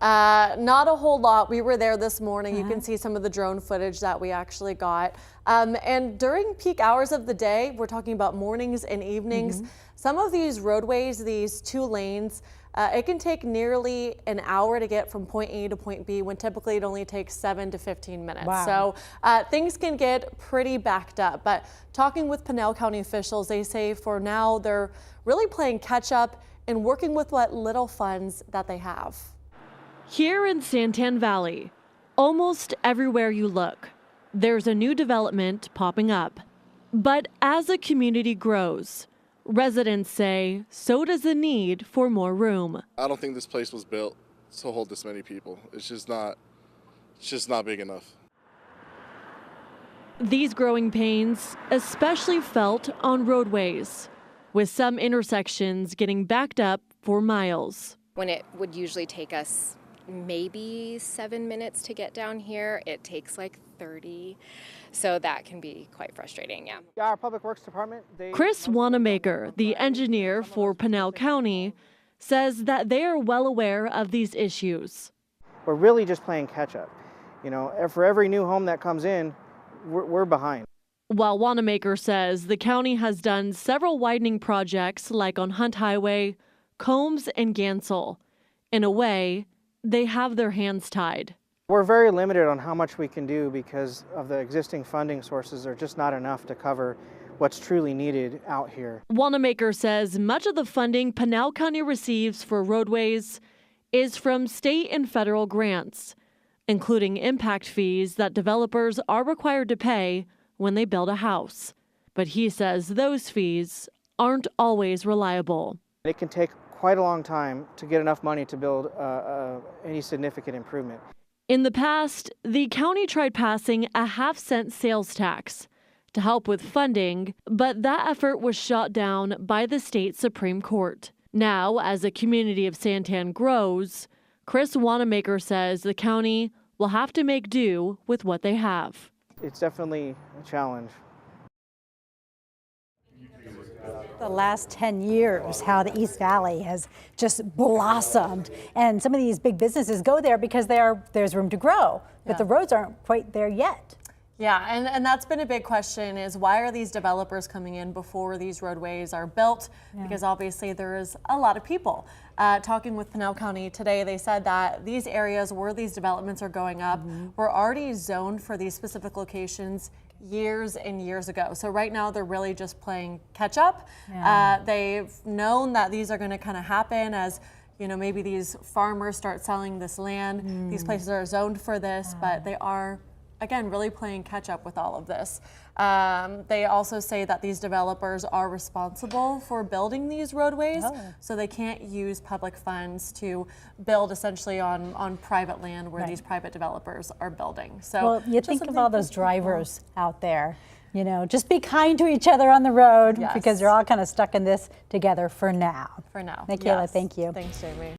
Not a whole lot. We were there this morning. You can see some of the drone footage that we actually got. And during peak hours of the day, we're talking about mornings and evenings, some of these roadways, these 2 lanes, it can take nearly an hour to get from point A to point B when typically it only takes 7 to 15 minutes. Wow. So things can get pretty backed up. But talking with Pinal County officials, they say for now they're really playing catch up and working with what little funds that they have. Here in Santan Valley, almost everywhere you look, there's a new development popping up. But as a community grows, residents say so does the need for more room. I don't think this place was built to hold this many people. It's just not big enough. These growing pains especially felt on roadways, with some intersections getting backed up for miles. When it would usually take us maybe 7 minutes to get down here, it takes like 30. So that can be quite frustrating, yeah. Our Public Works Department, Chris Wanamaker, the engineer for Pinal County, says that they are well aware of these issues. we're really just playing catch up. You know, for every new home that comes in, we're behind. While Wanamaker says the county has done several widening projects like on Hunt Highway, Combs, and Gansel. In a way, they have their hands tied. We're very limited on how much we can do because of the existing funding sources are just not enough to cover what's truly needed out here. Wanamaker says much of the funding Pinal County receives for roadways is from state and federal grants, including impact fees that developers are required to pay when they build a house. But he says those fees aren't always reliable. It can take quite a long time to get enough money to build any significant improvement. In the past, the county tried passing a half-cent sales tax to help with funding, but that effort was shot down by the state Supreme Court. Now, as the community of Santan grows, Chris Wanamaker says the county will have to make do with what they have. It's definitely a challenge. The last 10 years, how the East Valley has just blossomed. And some of these big businesses go there because there's room to grow, but the roads aren't quite there yet. Yeah, and that's been a big question is why are these developers coming in before these roadways are built? Because obviously there is a lot of people. Talking with Pinal County today, they said that these areas where these developments are going up were already zoned for these specific locations years and years ago. So right now they're really just playing catch up. They've known that these are going to kind of happen as maybe these farmers start selling this land. These places are zoned for this, but they are again really playing catch up with all of this. They also say that these developers are responsible for building these roadways, so they can't use public funds to build essentially on private land where these private developers are building. So well, you think of all those drivers out there, just be kind to each other on the road because you're all kind of stuck in this together for now. For now. Michaela, thank you. Thanks, Jamie.